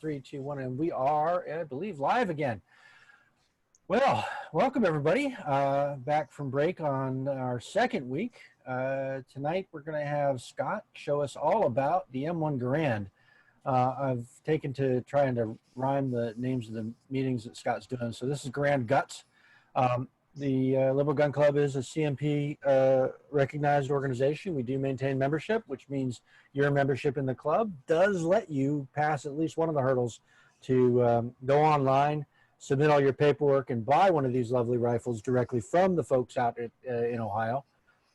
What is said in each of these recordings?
3, 2, 1, and we are, I believe, live again. Well, welcome everybody. Back from break on our second week. Tonight we're going to have Scott show us all about the M1 Garand. I've taken to trying to rhyme the names of the meetings that Scott's doing. So this is Garand Guts. The Liberal Gun Club is a CMP recognized organization. We do maintain membership, which means your membership in the club does let you pass at least one of the hurdles to go online, submit all your paperwork, and buy one of these lovely rifles directly from the folks out in Ohio.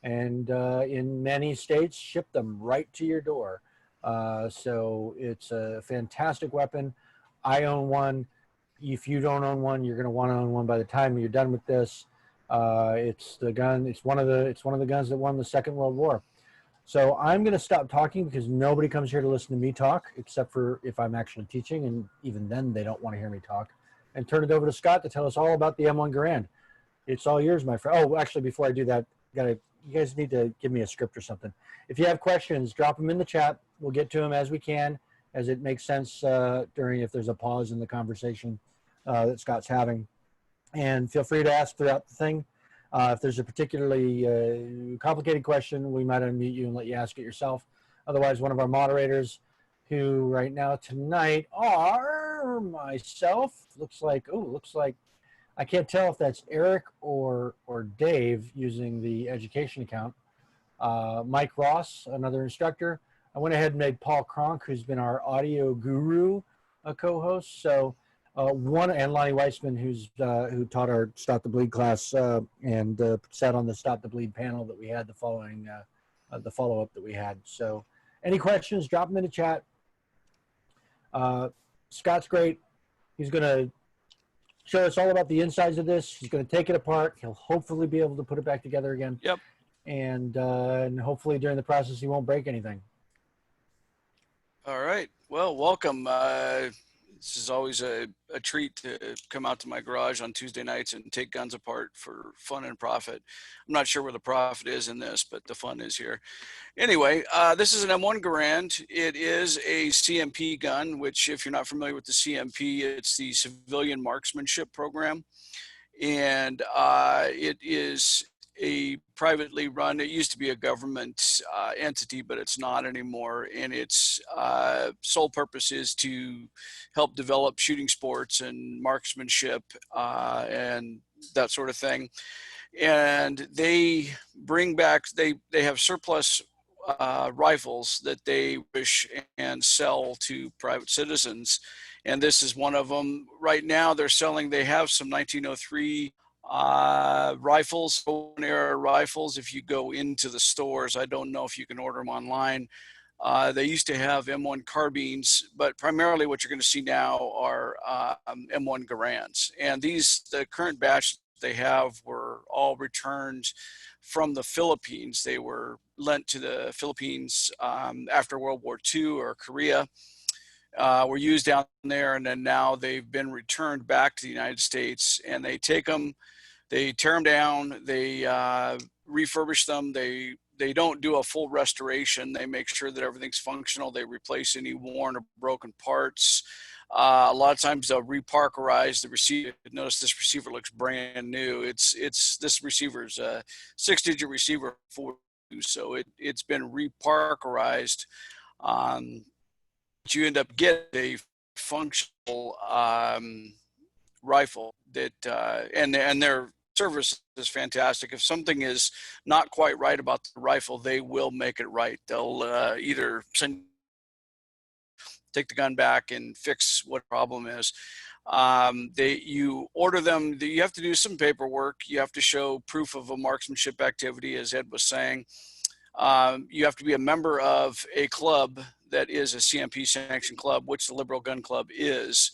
And in many states, ship them right to your door. So it's a fantastic weapon. I own one. If you don't own one, you're going to want to own one by the time you're done with this. It's the gun. It's one of the guns that won the Second World War. So I'm going to stop talking because nobody comes here to listen to me talk, except for if I'm actually teaching, and even then they don't want to hear me talk. And turn it over to Scott to tell us all about the M1 Garand. It's all yours, my friend. Oh, actually, before I do that, you guys need to give me a script or something. If you have questions, drop them in the chat. We'll get to them as we can, as it makes sense if there's a pause in the conversation that Scott's having. And feel free to ask throughout the thing. If there's a particularly complicated question, we might unmute you and let you ask it yourself. Otherwise, one of our moderators, who right now tonight are myself, looks like I can't tell if that's Eric or Dave using the education account. Mike Ross, another instructor. I went ahead and made Paul Cronk, who's been our audio guru, a co-host. So and Lonnie Weissman, who taught our Stop the Bleed class and sat on the Stop the Bleed panel that we had the follow-up that we had. So any questions, drop them in the chat. Scott's great. He's going to show us all about the insides of this. He's going to take it apart. He'll hopefully be able to put it back together again. Yep. And hopefully during the process he won't break anything. All right. Well, welcome. This is always a treat to come out to my garage on Tuesday nights and take guns apart for fun and profit. I'm not sure where the profit is in this, but the fun is here. Anyway, this is an M1 Garand. It is a CMP gun, which if you're not familiar with the CMP, it's the Civilian Marksmanship Program. And it is a privately run, it used to be a government entity, but it's not anymore. And its sole purpose is to help develop shooting sports and marksmanship and that sort of thing. And they bring back, they have surplus rifles that they wish and sell to private citizens. And this is one of them. Right now they have some 1903 rifles, open era rifles. If you go into the stores, I don't know if you can order them online. They used to have M1 carbines, but primarily what you're going to see now are M1 Garands. And the current batch they have were all returned from the Philippines. They were lent to the Philippines after World War II or Korea. Were used down there, and then now they've been returned back to the United States, and they take them, they tear them down, they refurbish them, they don't do a full restoration. They make sure that everything's functional. They replace any worn or broken parts. A lot of times they'll reparkerize the receiver. Notice this receiver looks brand new. This receiver's a 6-digit receiver, so it's been reparkerized. You end up getting a functional rifle that and their service is fantastic. If something is not quite right about the rifle, they will make it right. They'll either take the gun back and fix what the problem is. You order them, you have to do some paperwork. You have to show proof of a marksmanship activity, as Ed was saying. You have to be a member of a club that is a CMP sanctioned club, which the Liberal Gun Club is.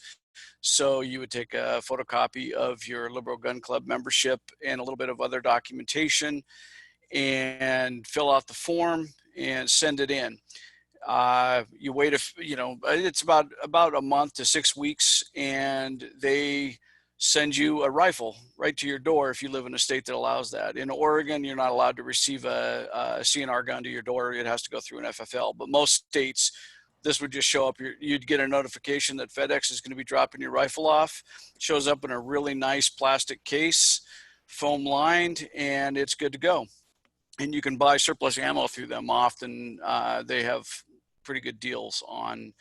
So you would take a photocopy of your Liberal Gun Club membership and a little bit of other documentation and fill out the form and send it in. You wait, it's about a month to 6 weeks, and they send you a rifle right to your door if you live in a state that allows that. In Oregon, you're not allowed to receive a CNR gun to your door. It has to go through an FFL. But most states, this would just show up. You'd get a notification that FedEx is going to be dropping your rifle off. It shows up in a really nice plastic case, foam lined, and it's good to go. And you can buy surplus ammo through them. Often they have pretty good deals on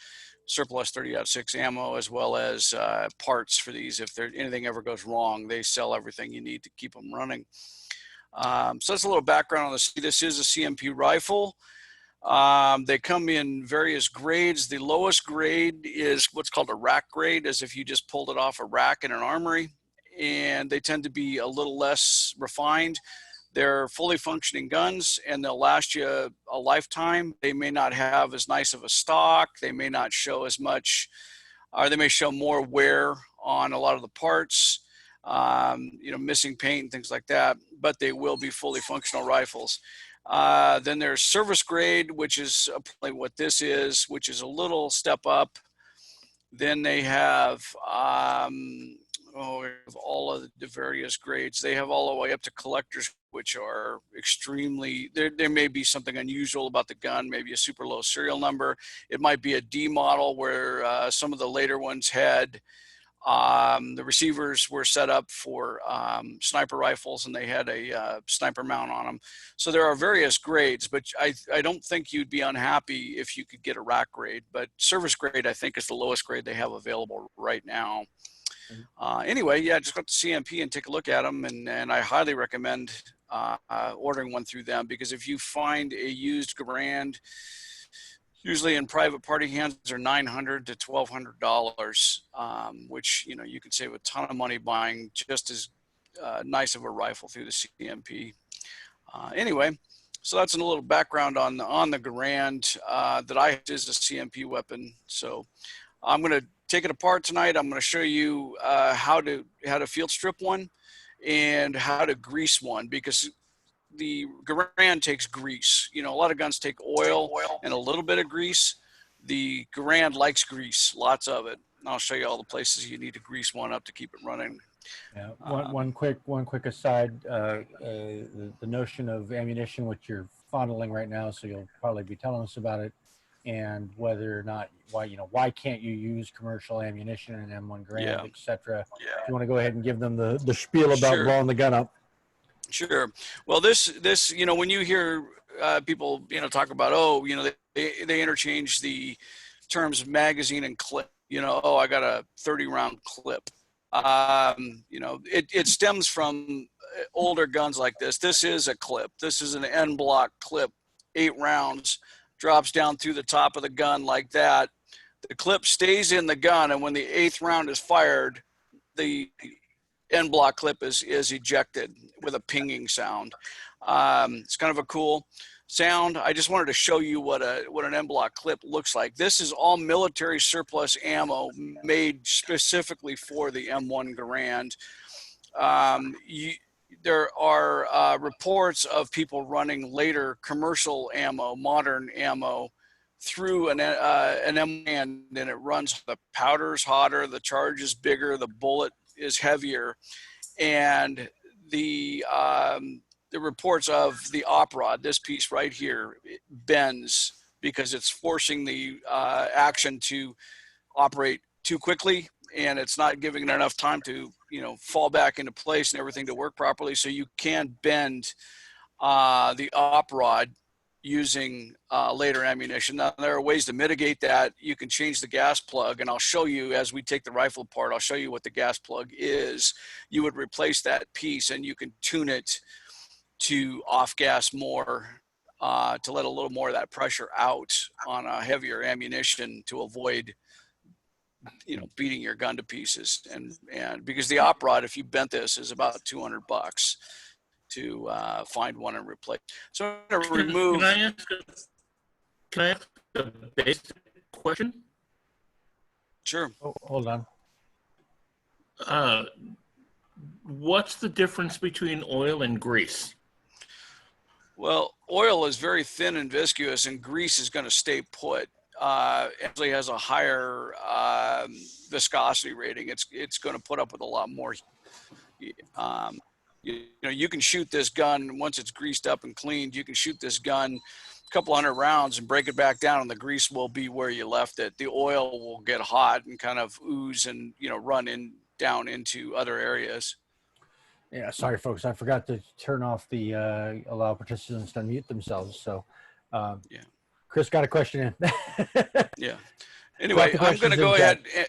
surplus 30-06 ammo, as well as parts for these. If anything ever goes wrong, they sell everything you need to keep them running. So that's a little background on this. This is a CMP rifle. They come in various grades. The lowest grade is what's called a rack grade, as if you just pulled it off a rack in an armory. And they tend to be a little less refined. They're fully functioning guns, and they'll last you a lifetime. They may not have as nice of a stock. They may not show as much, or they may show more wear on a lot of the parts, missing paint and things like that, but they will be fully functional rifles. Then there's service grade, which is probably what this is, which is a little step up. Then they have all of the various grades. They have all the way up to collectors, which are extremely, there may be something unusual about the gun, maybe a super low serial number. It might be a D model where some of the later ones had, the receivers were set up for sniper rifles, and they had a sniper mount on them. So there are various grades, but I don't think you'd be unhappy if you could get a rack grade. But service grade, I think, is the lowest grade they have available right now. Anyway, yeah, just go to CMP and take a look at them, and I highly recommend ordering one through them, because if you find a used Garand, usually in private party hands, are $900 to $1,200, which you can save a ton of money buying just as nice of a rifle through the CMP. Anyway, so that's a little background on the Garand that I is a CMP weapon. So I'm going to take it apart tonight. I'm going to show you how to field strip one and how to grease one, because the Garand takes grease. A lot of guns take oil and a little bit of grease. The Garand likes grease, lots of it. And I'll show you all the places you need to grease one up to keep it running. Yeah. One quick aside. The notion of ammunition, which you're fondling right now, so you'll probably be telling us about it, and whether or not why can't you use commercial ammunition in M1 Garand, etc. Yeah. If you want to go ahead and give them the spiel about blowing the gun up. Sure. Well, this when you hear people talk about they interchange the terms magazine and clip. I got a 30-round clip. It stems from older guns like this. This is a clip. This is an N block clip, 8 rounds, drops down through the top of the gun like that. The clip stays in the gun, and when the 8th round is fired, the N block clip is ejected with a pinging sound. It's kind of a cool sound. I just wanted to show you what an N block clip looks like. This is all military surplus ammo made specifically for the M1 Garand. There are reports of people running later commercial ammo, modern ammo, through an M1, and it runs. The powder's hotter, the charge is bigger, the bullet is heavier, and the reports of the op rod, this piece right here, bends because it's forcing the action to operate too quickly, and it's not giving it enough time to fall back into place and everything to work properly. So you can bend the op rod using later ammunition. Now, there are ways to mitigate that. You can change the gas plug, and I'll show you as we take the rifle apart. I'll show you what the gas plug is. You would replace that piece, and you can tune it to off gas more, to let a little more of that pressure out on a heavier ammunition to avoid beating your gun to pieces. And because the op rod, if you bent this, is about $200 to find one and replace. So I'm going to remove. Can I ask a basic question? Sure. Oh, hold on. What's the difference between oil and grease? Well, oil is very thin and viscous, and grease is going to stay put. Actually has a higher viscosity rating. It's going to put up with a lot more. You can shoot this gun once it's greased up and cleaned. You can shoot this gun couple hundred rounds and break it back down, and the grease will be where you left it. The oil will get hot and kind of ooze and, you know, run down into other areas. Yeah, sorry, folks. I forgot to turn off the allow participants to unmute themselves. So, Yeah. Chris got a question in. Yeah. Anyway, I'm going to go chat. ahead.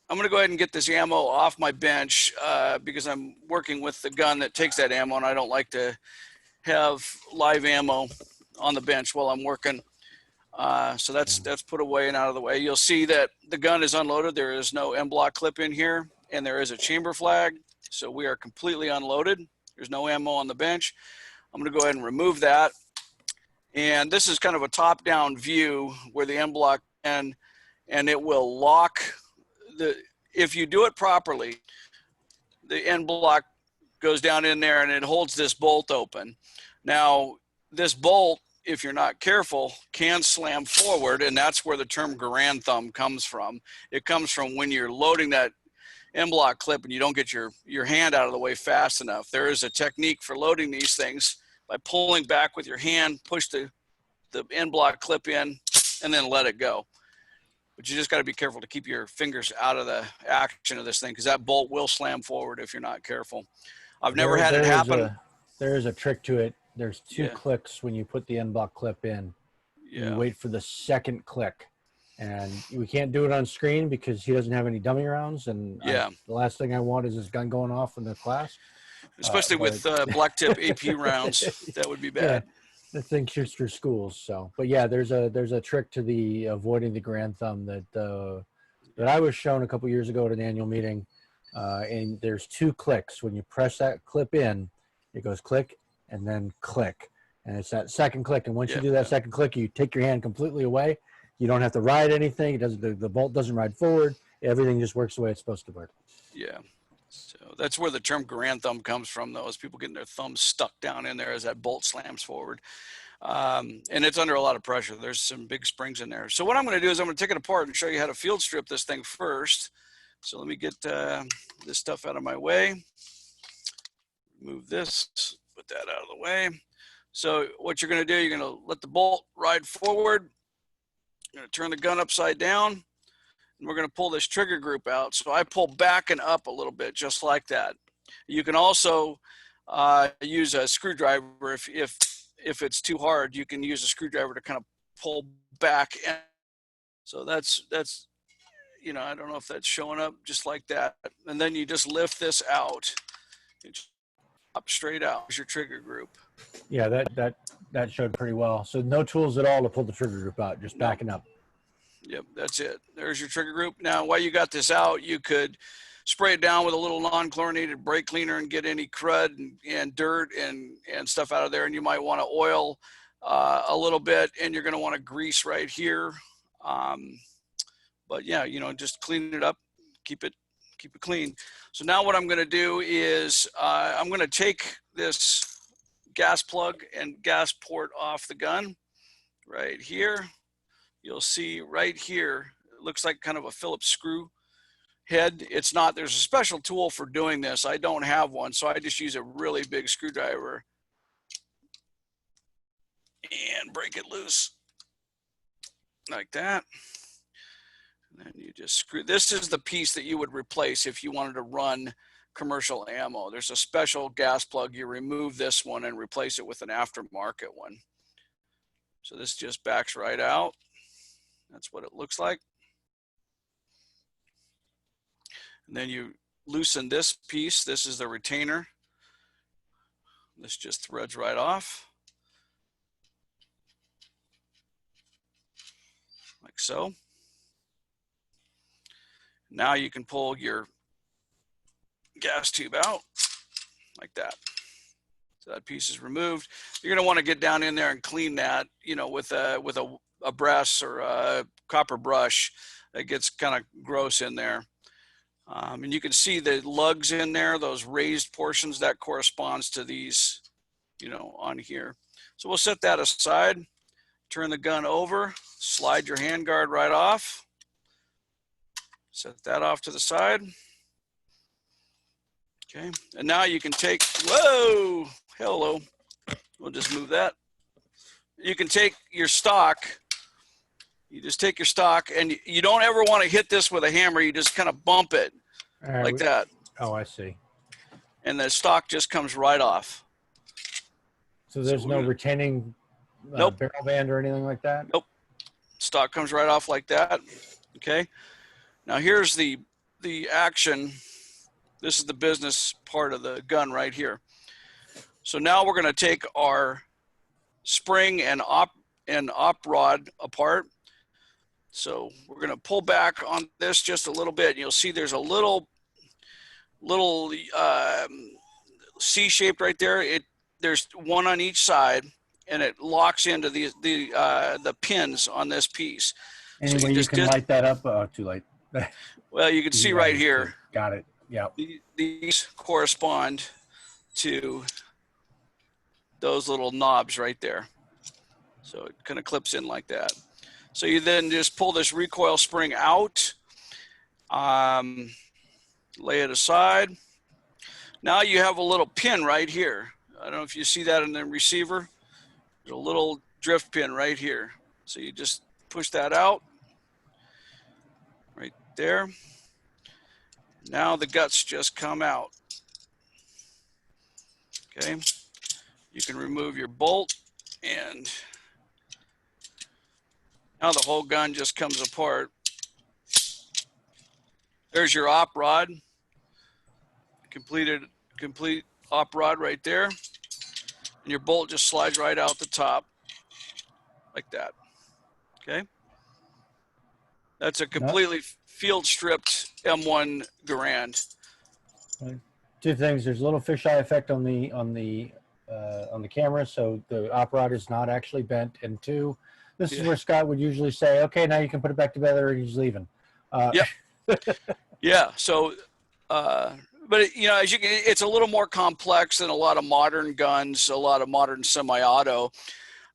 I'm going to go ahead and get this ammo off my bench because I'm working with the gun that takes that ammo, and I don't like to have live ammo on the bench while I'm working. So that's put away and out of the way. You'll see that the gun is unloaded. There is no M-block clip in here, and there is a chamber flag. So we are completely unloaded. There's no ammo on the bench. I'm going to go ahead and remove that. And this is kind of a top-down view where the M-block and it will lock the. If you do it properly, the end block goes down in there and it holds this bolt open. Now, this bolt, if you're not careful, can slam forward, and that's where the term Garand thumb comes from. It comes from when you're loading that M-block clip and you don't get your hand out of the way fast enough. There is a technique for loading these things by pulling back with your hand, push the M-block clip in, and then let it go. But you just got to be careful to keep your fingers out of the action of this thing, because that bolt will slam forward if you're not careful. I've never had it happen. There is a trick to it. There's two clicks when you put the M-block clip in. Yeah. You wait for the second click. And we can't do it on screen because he doesn't have any dummy rounds. And the last thing I want is his gun going off in the class. Especially with black tip AP rounds. That would be bad. Yeah. The thing shoots through schools. So, but yeah, there's a trick to the avoiding the Garand thumb that I was shown a couple years ago at an annual meeting. And there's two clicks. When you press that clip in, it goes click and then click, and it's that second click. And once you do that second click, you take your hand completely away. You don't have to ride anything. It doesn't. The bolt doesn't ride forward. Everything just works the way it's supposed to work. Yeah. So that's where the term Garand thumb comes from, though, is people getting their thumbs stuck down in there as that bolt slams forward. And it's under a lot of pressure. There's some big springs in there. So what I'm going to do is I'm going to take it apart and show you how to field strip this thing first. So let me get this stuff out of my way. Move this, put that out of the way. So what you're going to do, you're going to let the bolt ride forward. You're going to turn the gun upside down. And we're going to pull this trigger group out. So I pull back and up a little bit, just like that. You can also use a screwdriver if it's too hard. You can use a screwdriver to kind of pull back. So that's you know, I don't know if that's showing up, just like that. And then you just lift this out. It's up straight out. Here's your trigger group. Yeah, that showed pretty well. So no tools at all to pull the trigger group out, just backing up. Yep, that's it. There's your trigger group. Now, while you got this out, you could spray it down with a little non-chlorinated brake cleaner and get any crud and dirt and stuff out of there. And you might want to oil a little bit, and you're going to want to grease right here. But yeah, you know, just clean it up, keep it clean. So now what I'm going to do is I'm going to take this gas plug and gas port off the gun right here. You'll see right here, it looks like kind of a Phillips screw head. It's not. There's a special tool for doing this. I don't have one, so I just use a really big screwdriver and break it loose like that. And then you just screw. This is the piece that you would replace if you wanted to run commercial ammo. There's a special gas plug. You remove this one and replace it with an aftermarket one. So this just backs right out. That's what it looks like. And then you loosen this piece. This is the retainer. This just threads right off. Like so. Now you can pull your gas tube out like that. So that piece is removed. You're going to want to get down in there and clean that, you know, with a brass or a copper brush. That gets kind of gross in there. And you can see the lugs in there, those raised portions, that corresponds to these, you know, on here. So we'll set that aside, turn the gun over, slide your handguard right off. Set that off to the side. Okay, and now you can take, whoa, hello. We'll just move that. you can take your stock. You just take your stock, and you don't ever want to hit this with a hammer. You just kind of bump it like that. Oh, I see. And the stock just comes right off. So there's no retaining Nope. barrel band or anything like that? Nope. Stock comes right off like that. Okay. Now here's the action. This is the business part of the gun right here. So now we're going to take our spring and op rod apart. So we're going to pull back on this just a little bit. And you'll see there's a little C-shaped right there. There's one on each side, and it locks into the pins on this piece. Any way you can light that up? Oh, too late. Well, you can see right here. Got it. Yeah. These correspond to those little knobs right there. So it kind of clips in like that. So you then just pull this recoil spring out, lay it aside. Now you have a little pin right here. I don't know if you see that in the receiver. There's a little drift pin right here. So you just push that out right there. Now the guts just come out. Okay. You can remove your bolt, and now the whole gun just comes apart. There's your op rod. Complete op rod right there. And your bolt just slides right out the top like that. Okay. That's a completely field stripped M1 Garand. Two things. There's a little fisheye effect on the camera, so the op rod is not actually bent. And two, this is where Scott would usually say, "Okay, now you can put it back together," and he's leaving. Yep. Yeah. So, but you know, as you can, it's a little more complex than a lot of modern guns, a lot of modern semi-auto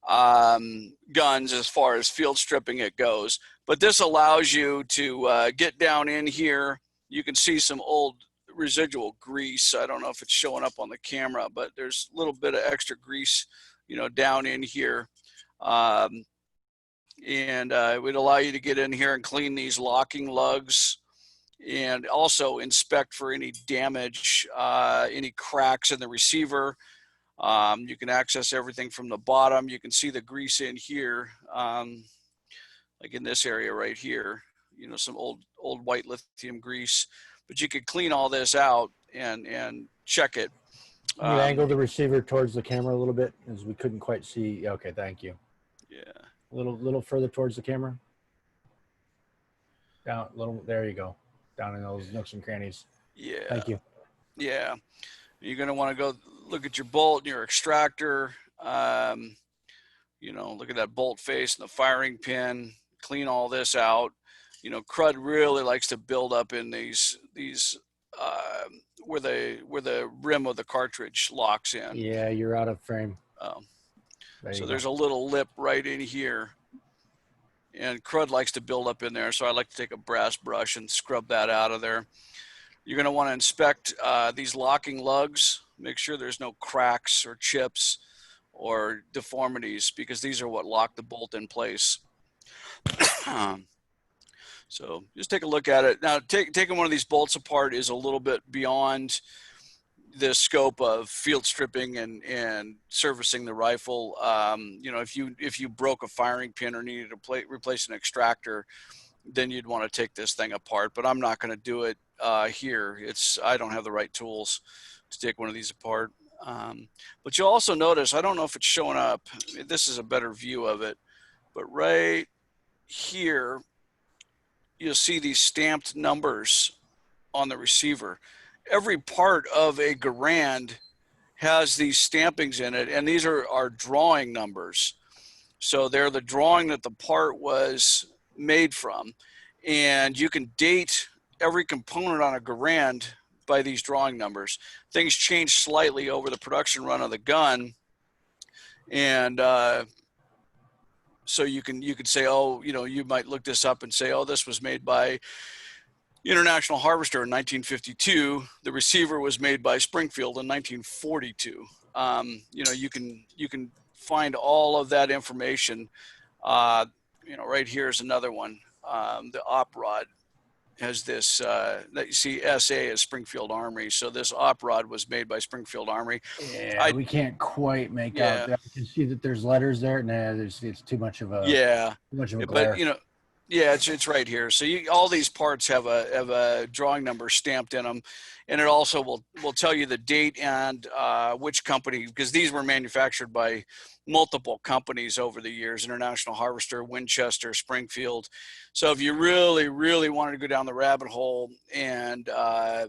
guns as far as field stripping it goes. But this allows you to get down in here. You can see some old residual grease. I don't know if it's showing up on the camera, but there's a little bit of extra grease, you know, down in here. And it would allow you to get in here and clean these locking lugs, and also inspect for any damage, any cracks in the receiver. You can access everything from the bottom. You can see the grease in here, like in this area right here, you know, some old white lithium grease. But you could clean all this out and check it. Can you angle the receiver towards the camera a little bit, as we couldn't quite see? Okay, thank you. Yeah. A little further towards the camera. Down a little. There you go. Down in those nooks and crannies. Yeah. Thank you. Yeah. You're going to want to go look at your bolt and your extractor. You know, look at that bolt face and the firing pin. Clean all this out. You know, crud really likes to build up in these where the rim of the cartridge locks in. Yeah, you're out of frame. So there's a little lip right in here, and crud likes to build up in there. So I like to take a brass brush and scrub that out of there. You're going to want to inspect these locking lugs. Make sure there's no cracks or chips or deformities, because these are what lock the bolt in place. So just take a look at it. Now, taking one of these bolts apart is a little bit beyond the scope of field stripping and servicing the rifle. You know, if you broke a firing pin or needed to replace an extractor, then you'd want to take this thing apart. But I'm not going to do it here. I don't have the right tools to take one of these apart. But you'll also notice, I don't know if it's showing up. This is a better view of it. But right here, you'll see these stamped numbers on the receiver. Every part of a Garand has these stampings in it, and these are drawing numbers. So they're the drawing that the part was made from. And you can date every component on a Garand by these drawing numbers. Things change slightly over the production run of the gun. And so you could say, oh, you know, you might look this up and say, oh, this was made by International Harvester in 1952. The receiver was made by Springfield in 1942. You know, you can find all of that information. You know, right here is another one. The op rod has this, that you see SA is Springfield Armory. So this op rod was made by Springfield Armory. Yeah, we can't quite make out. I can see that there's letters there. Nah, it's too much of a glare. But you know, yeah, it's right here. So all these parts have a drawing number stamped in them, and it also will tell you the date and which company, because these were manufactured by multiple companies over the years: International Harvester, Winchester, Springfield. So if you really wanted to go down the rabbit hole and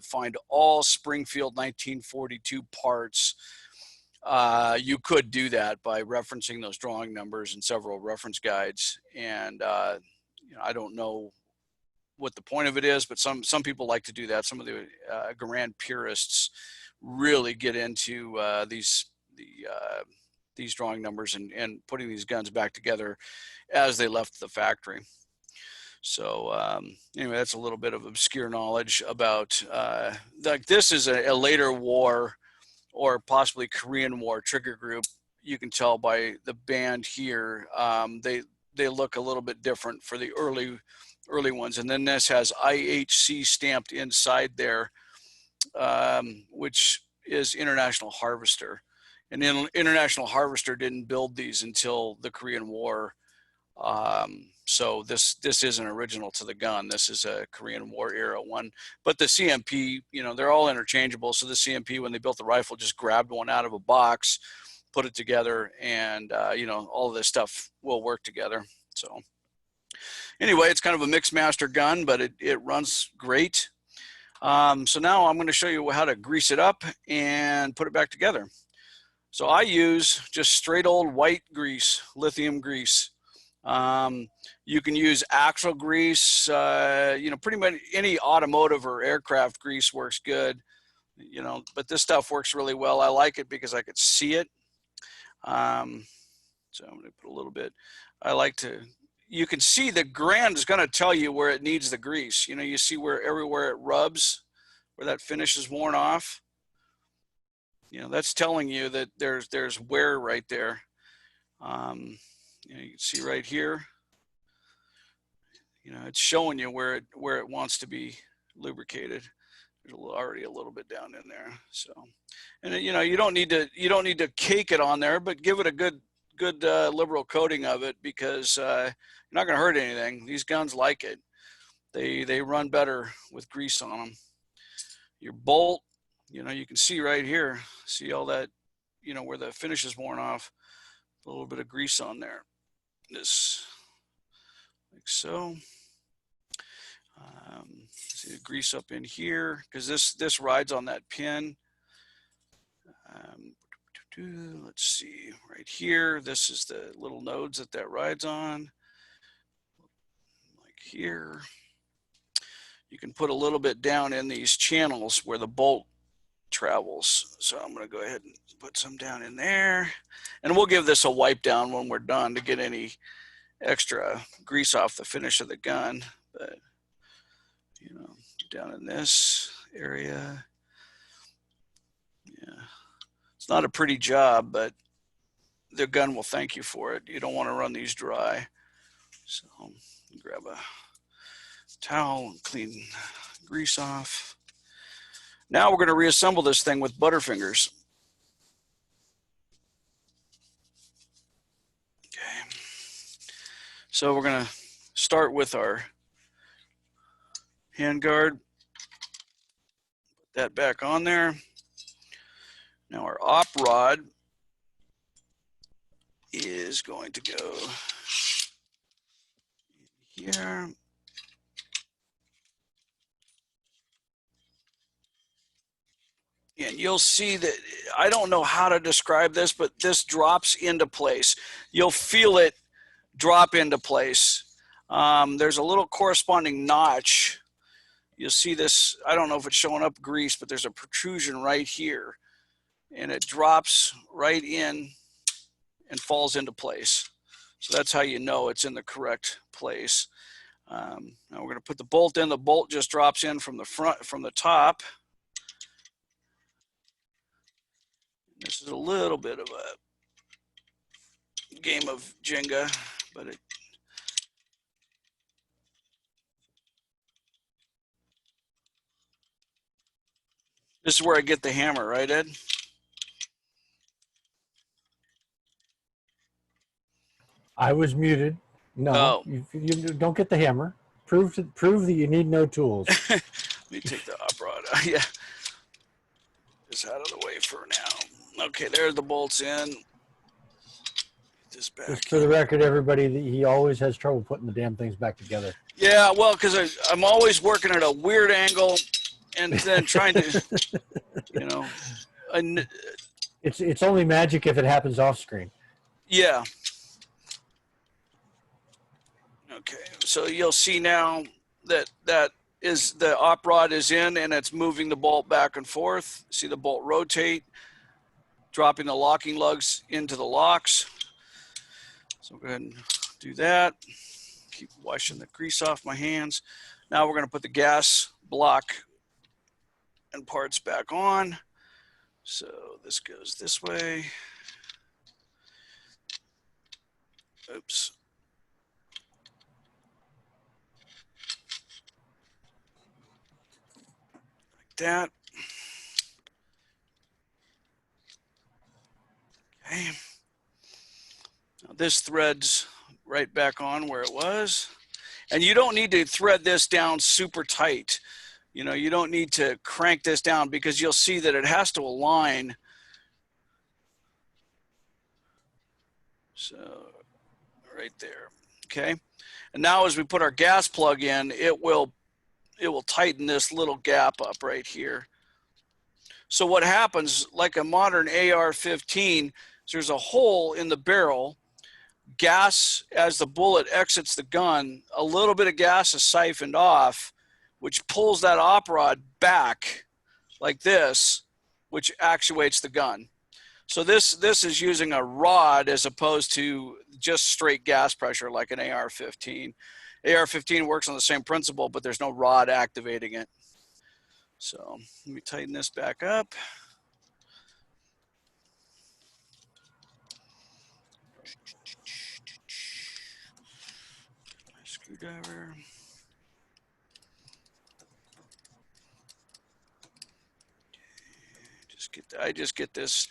find all Springfield 1942 parts, you could do that by referencing those drawing numbers in several reference guides. And you know, I don't know what the point of it is, but some people like to do that. Some of the Garand purists really get into these drawing numbers and putting these guns back together as they left the factory. So anyway, that's a little bit of obscure knowledge about like this is a later war or possibly Korean War trigger group. You can tell by the band here. They look a little bit different for the early ones. And then this has IHC stamped inside there, which is International Harvester. And then International Harvester didn't build these until the Korean War. So this isn't original to the gun. This is a Korean War era one. But the CMP, you know, they're all interchangeable. So the CMP, when they built the rifle, just grabbed one out of a box, put it together, and you know, all of this stuff will work together. So anyway, it's kind of a mixed master gun, but it runs great. So now I'm going to show you how to grease it up and put it back together. So I use just straight old white grease, lithium grease. You can use axle grease, you know, pretty much any automotive or aircraft grease works good, you know, but this stuff works really well. I like it because I could see it. So I'm going to put a little bit. You can see the Garand is going to tell you where it needs the grease. You know, you see where everywhere it rubs, where that finish is worn off. You know, that's telling you that there's wear right there. You know, you can see right here. You know, it's showing you where it wants to be lubricated. There's already a little bit down in there. So, and you know, you don't need to cake it on there, but give it a good liberal coating of it, because you're not going to hurt anything. These guns like it. They run better with grease on them. Your bolt, you know, you can see right here. See all that, you know, where the finish is worn off. A little bit of grease on there. This, like so. See the grease up in here, because this rides on that pin. Let's see, right here, this is the little nodes that rides on. Like here. You can put a little bit down in these channels where the bolt travels. So I'm going to go ahead and put some down in there. And we'll give this a wipe down when we're done to get any extra grease off the finish of the gun. But, you know, down in this area. Yeah. It's not a pretty job, but the gun will thank you for it. You don't want to run these dry. So grab a towel and clean grease off. Now we're going to reassemble this thing with Butterfingers. Okay. So we're going to start with our handguard. Put that back on there. Now our op rod is going to go here. And you'll see that, I don't know how to describe this, but this drops into place. You'll feel it drop into place. There's a little corresponding notch. You'll see this, I don't know if it's showing up grease, but there's a protrusion right here. And it drops right in and falls into place. So that's how you know it's in the correct place. Now we're going to put the bolt in. The bolt just drops in from the front, from the top. This is a little bit of a game of Jenga, but this is where I get the hammer, right, Ed? I was muted. No, you don't get the hammer. Prove that you need no tools. Let me take the op rod. Yeah, just out of the way for now. Okay, there's the bolts in. Get this back. Just for the record, everybody, he always has trouble putting the damn things back together. Yeah, well, because I'm always working at a weird angle, and then trying to, you know, it's only magic if it happens off screen. Yeah. Okay, so you'll see now that is the op rod is in and it's moving the bolt back and forth. See the bolt rotate, dropping the locking lugs into the locks. So go ahead and do that. Keep washing the grease off my hands. Now we're going to put the gas block and parts back on. So this goes this way. Oops. That. Okay. Now this threads right back on where it was. And you don't need to thread this down super tight. You know, you don't need to crank this down because you'll see that it has to align. So right there. Okay. And now as we put our gas plug in, it will tighten this little gap up right here. So what happens, like a modern AR-15, there's a hole in the barrel. Gas, as the bullet exits the gun, a little bit of gas is siphoned off, which pulls that op rod back like this, which actuates the gun. So this is using a rod as opposed to just straight gas pressure like an AR-15. AR-15 works on the same principle, but there's no rod activating it. So let me tighten this back up. My screwdriver. I just get this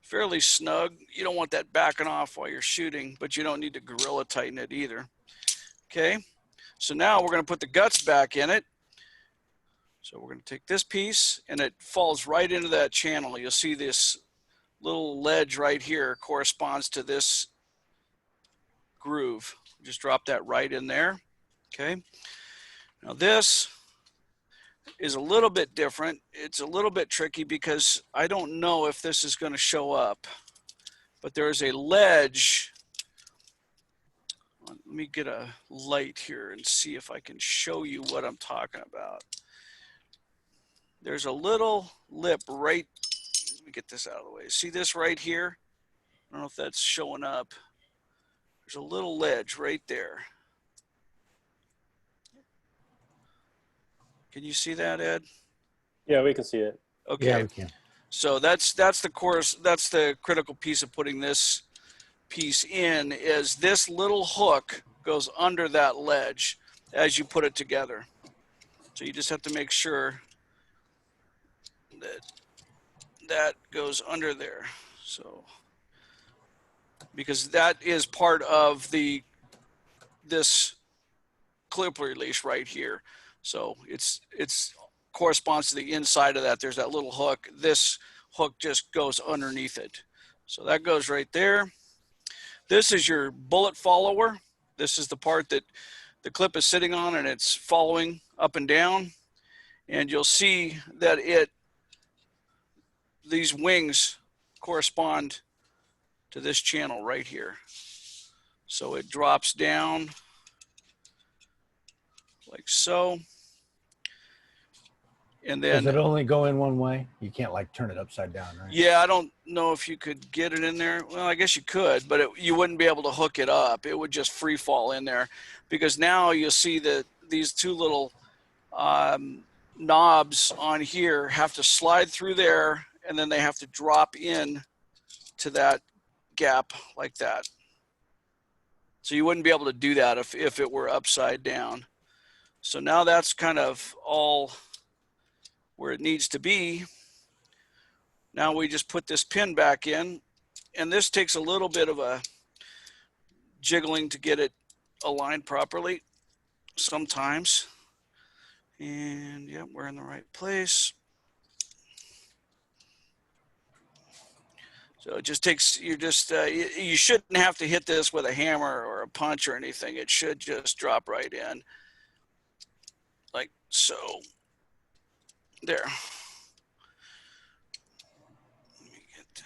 fairly snug. You don't want that backing off while you're shooting, but you don't need to gorilla tighten it either. Okay, so now we're going to put the guts back in it. So we're going to take this piece and it falls right into that channel. You'll see this little ledge right here corresponds to this groove. Just drop that right in there. Okay, now this is a little bit different. It's a little bit tricky because I don't know if this is going to show up, but there's a ledge. Let me get a light here and see if I can show you what I'm talking about. There's a little lip right, let me get this out of the way. See this right here? I don't know if that's showing up. There's a little ledge right there. Can you see that, Ed? Yeah, we can see it. Okay. Yeah, we can. So that's the critical piece of putting this piece in, is this little hook goes under that ledge as you put it together. So you just have to make sure that that goes under there. So because that is part of this clip release right here. So it's corresponds to the inside of that. There's that little hook. This hook just goes underneath it. So that goes right there. This is your bullet follower. This is the part that the clip is sitting on and it's following up and down. And you'll see that these wings correspond to this channel right here. So it drops down like so. And then, does it only go in one way? You can't like turn it upside down, right? yeah, I don't know if you could get it in there. Well, I guess you could, but you wouldn't be able to hook it up. It would just free fall in there, because now you'll see that these two little knobs on here have to slide through there, and then they have to drop in to that gap like that. So you wouldn't be able to do that if it were upside down. So now that's kind of all where it needs to be. Now we just put this pin back in, and this takes a little bit of a jiggling to get it aligned properly sometimes. And yeah, we're in the right place. So it just takes, you shouldn't have to hit this with a hammer or a punch or anything. It should just drop right in like so. There. Let me get,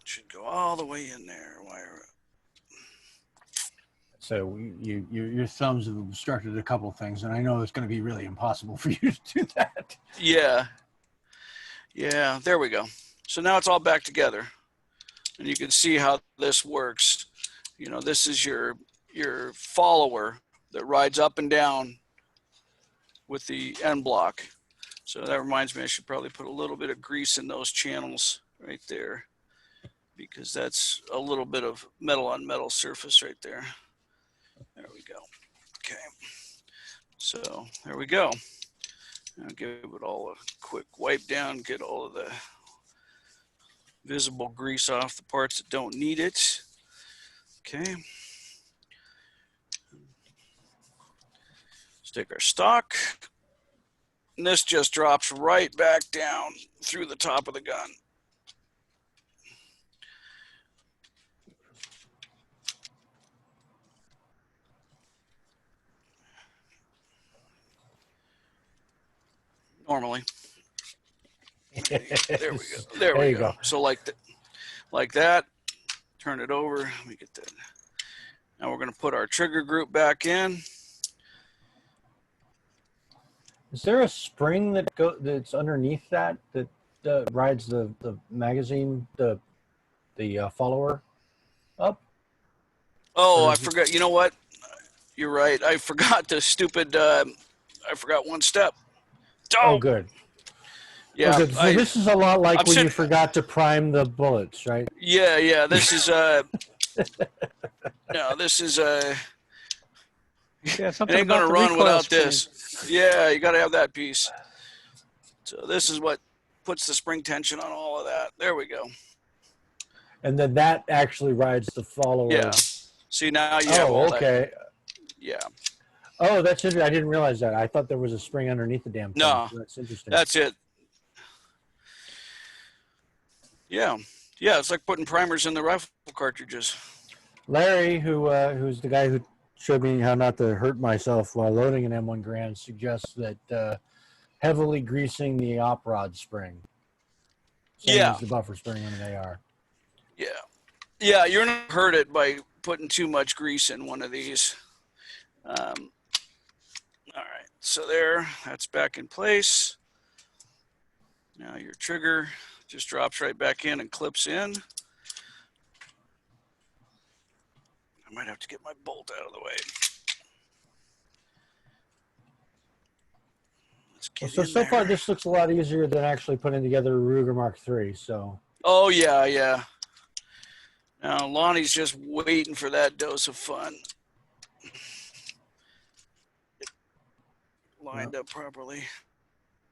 should go all the way in there. Wire. So your thumbs have obstructed a couple things, and I know it's going to be really impossible for you to do that. Yeah. Yeah, there we go. So now it's all back together, and you can see how this works. You know, this is your follower that rides up and down with the end block. So that reminds me, I should probably put a little bit of grease in those channels right there, because that's a little bit of metal on metal surface right there. There we go. Okay. So there we go. I'll give it all a quick wipe down, get all of the visible grease off the parts that don't need it. Okay. Let's take our stock. And this just drops right back down through the top of the gun. Normally. There we go. There we go. So like that, turn it over. Let me get that. Now we're going to put our trigger group back in. Is there a spring that's underneath that rides the magazine, the follower up? Oh, I forgot. You know what? You're right. I forgot the stupid. I forgot one step. Oh, good. Yeah. Okay, so this is a lot like when you forgot to prime the bullets, right? Yeah, yeah. This is no, this is Yeah, it ain't gonna run without this. Yeah, you got to have that piece. So this is what puts the spring tension on all of that. There we go. And then that actually rides the follower. Yeah. See, now you have all okay. that. Yeah. Oh, that's interesting. I didn't realize that. I thought there was a spring underneath the damn thing. No, so that's interesting. That's it. Yeah. Yeah, it's like putting primers in the rifle cartridges. Larry, who's the guy who showed me how not to hurt myself while loading an M1 Garand, suggests that heavily greasing the op rod spring. Same as the buffer spring on an AR. Yeah. Yeah, you're not gonna hurt it by putting too much grease in one of these. All right, so that's back in place. Now your trigger just drops right back in and clips in. I might have to get my bolt out of the way. So far, this looks a lot easier than actually putting together a Ruger Mark III. So. Oh yeah, yeah. Now Lonnie's just waiting for that dose of fun. Lined up properly.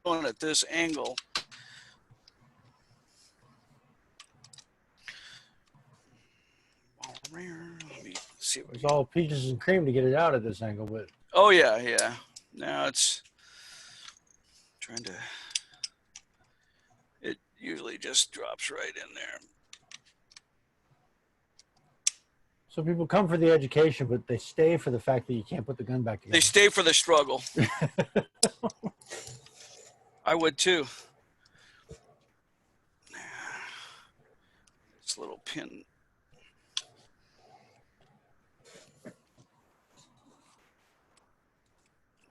Going at this angle. Let me see. It's all peaches and cream to get it out at this angle, but. Oh yeah, yeah. Now it's trying to. It usually just drops right in there. So people come for the education, but they stay for the fact that you can't put the gun back together. They stay for the struggle. I would too. This little pin.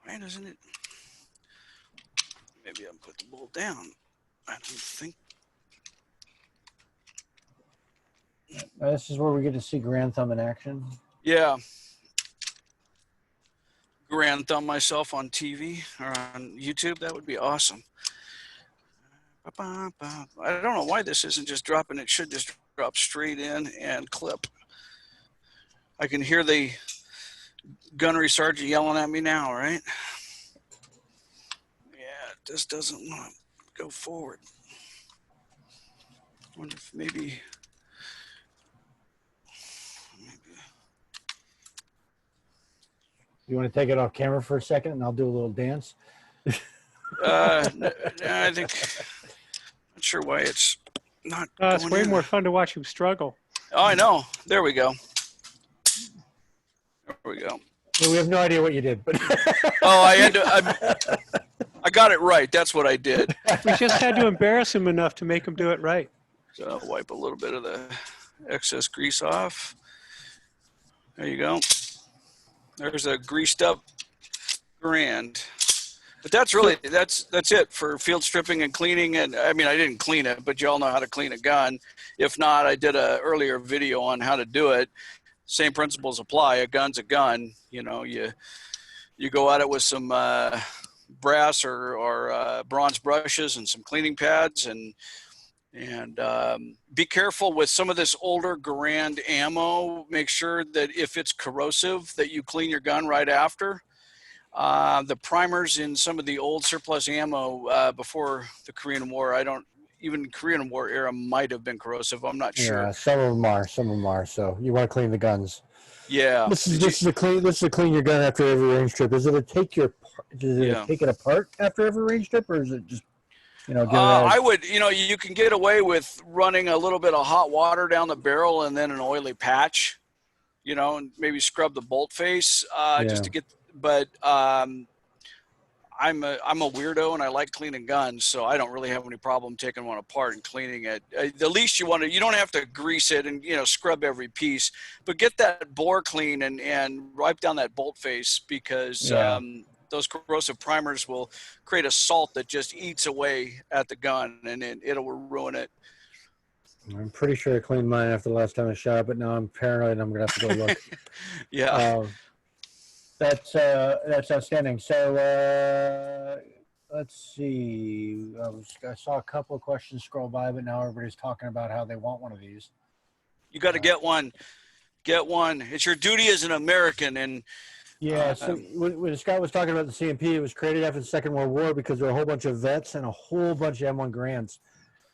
Why doesn't it? Maybe I'll put the bolt down. I don't think. This is where we get to see Grand Thumb in action. Yeah. Grand Thumb myself on TV or on YouTube. That would be awesome. I don't know why this isn't just dropping. It should just drop straight in and clip. I can hear the gunnery sergeant yelling at me now, right? Yeah, it just doesn't want to go forward. I wonder if maybe. You want to take it off camera for a second, and I'll do a little dance? I think, not sure why it's not It's going way in. more fun to watch him struggle. Oh, I know. There we go. There we go. Yeah, we have no idea what you did, but Oh, I got it right. That's what I did. We just had to embarrass him enough to make him do it right. So I'll wipe a little bit of the excess grease off. There you go. There's a greased up Garand. But that's really, that's it for field stripping and cleaning. And I mean, I didn't clean it, but you all know how to clean a gun. If not, I did a earlier video on how to do it. Same principles apply. A gun's a gun. You know, you go at it with some brass or bronze brushes and some cleaning pads, and be careful with some of this older Garand ammo. Make sure that if it's corrosive, that you clean your gun right after. The primers in some of the old surplus ammo before the Korean War, even Korean War era might have been corrosive. I'm not sure. yeah, some of them are. So you want to clean the guns. Yeah. This is to clean your gun after every range trip. Is it to take take it apart after every range trip, or is it just I would, you can get away with running a little bit of hot water down the barrel and then an oily patch, and maybe scrub the bolt face just to get. But I'm a weirdo and I like cleaning guns, so I don't really have any problem taking one apart and cleaning it. The least you don't have to grease it and scrub every piece, but get that bore clean and wipe down that bolt face, because those corrosive primers will create a salt that just eats away at the gun, and it'll ruin it. I'm pretty sure I cleaned mine after the last time I shot it, but now I'm paranoid and I'm gonna have to go look. Yeah. That's outstanding. So let's see. I saw a couple of questions scroll by, but now everybody's talking about how they want one of these. You got to get one. Get one. It's your duty as an American. And yeah, so when Scott was talking about the CMP, it was created after the Second World War because there were a whole bunch of vets and a whole bunch of M1 Garands.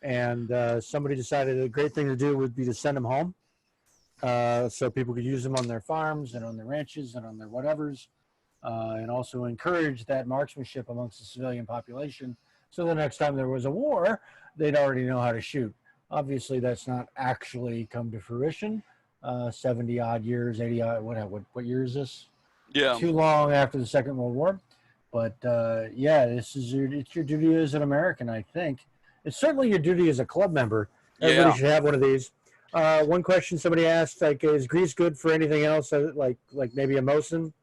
And somebody decided a great thing to do would be to send them home. So people could use them on their farms and on their ranches and on their whatevers, and also encourage that marksmanship amongst the civilian population. So the next time there was a war, they'd already know how to shoot. Obviously, that's not actually come to fruition. 70 odd years, 80 odd, what year is this? Yeah. Too long after the Second World War. But yeah, it's your duty as an American, I think. It's certainly your duty as a club member. Everybody should have one of these. One question somebody asked, is grease good for anything else, like maybe a Mosin?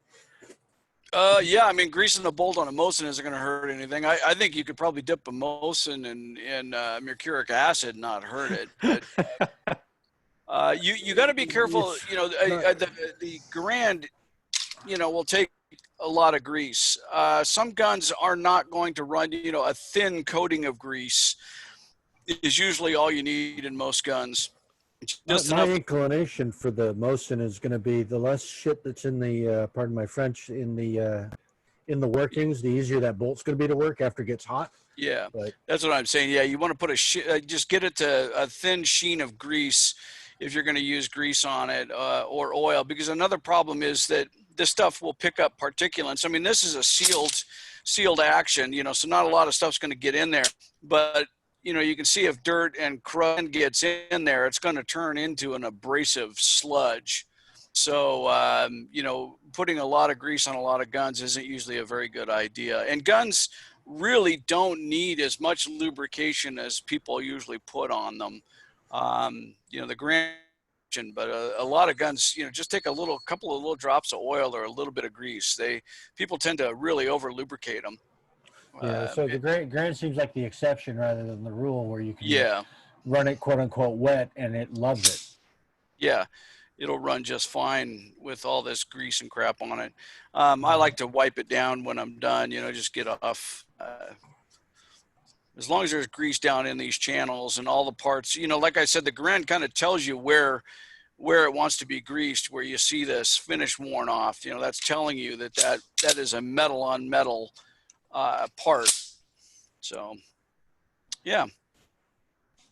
Yeah, I mean, greasing a bolt on a Mosin isn't going to hurt anything. I think you could probably dip a Mosin in mercuric acid and not hurt it. But, you got to be careful. The Garand, will take a lot of grease. Some guns are not going to run. A thin coating of grease is usually all you need in most guns. My inclination for the Mosin is going to be the less shit that's in the, pardon my French, in the workings, the easier that bolt's going to be to work after it gets hot. Yeah, but that's what I'm saying. Yeah, you want to put just get it to a thin sheen of grease if you're going to use grease on it, or oil, because another problem is that this stuff will pick up particulates. I mean, this is a sealed action, so not a lot of stuff's going to get in there, but you can see if dirt and crud gets in there, it's going to turn into an abrasive sludge. So, putting a lot of grease on a lot of guns isn't usually a very good idea. And guns really don't need as much lubrication as people usually put on them. The Garand, but a lot of guns, just take a couple of little drops of oil or a little bit of grease. People tend to really over lubricate them. Yeah, so the Garand seems like the exception rather than the rule, where you can run it quote unquote wet and it loves it. Yeah, it'll run just fine with all this grease and crap on it. I like to wipe it down when I'm done, just get off. As long as there's grease down in these channels and all the parts, like I said, the Garand kind of tells you where where it wants to be greased, where you see this finish worn off, you know, that's telling you that that is a metal on metal part. So, yeah,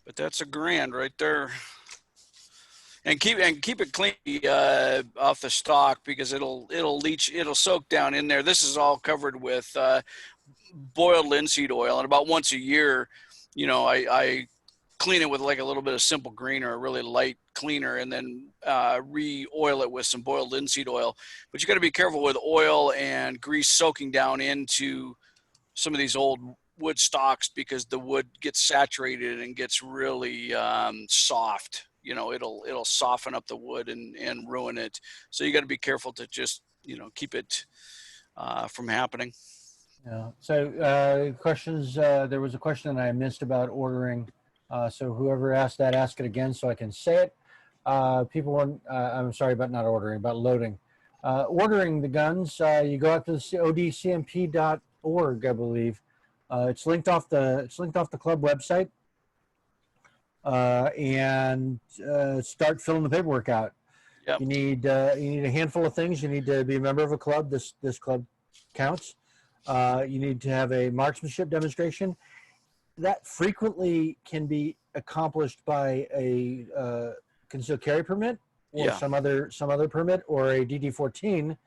but that's $1,000 right there. And keep it clean off the stock, because it'll leach, it'll soak down in there. This is all covered with boiled linseed oil, and about once a year, you know, I clean it with like a little bit of simple green or a really light cleaner, and then re-oil it with some boiled linseed oil. But you got to be careful with oil and grease soaking down into some of these old wood stocks, because the wood gets saturated and gets really soft. You know, it'll soften up the wood and ruin it. So you got to be careful to just, you know, keep it from happening. Yeah. So questions, there was a question that I missed about ordering. So whoever asked that, ask it again so I can say it. People want, I'm sorry about not ordering, about loading. Ordering the guns, you go out to the odcmp.org, I believe. It's linked off the club website. And start filling the paperwork out. Yep. You need a handful of things. You need to be a member of a club. This club counts. You need to have a marksmanship demonstration. That frequently can be accomplished by a concealed carry permit, or some other permit, or a DD-14.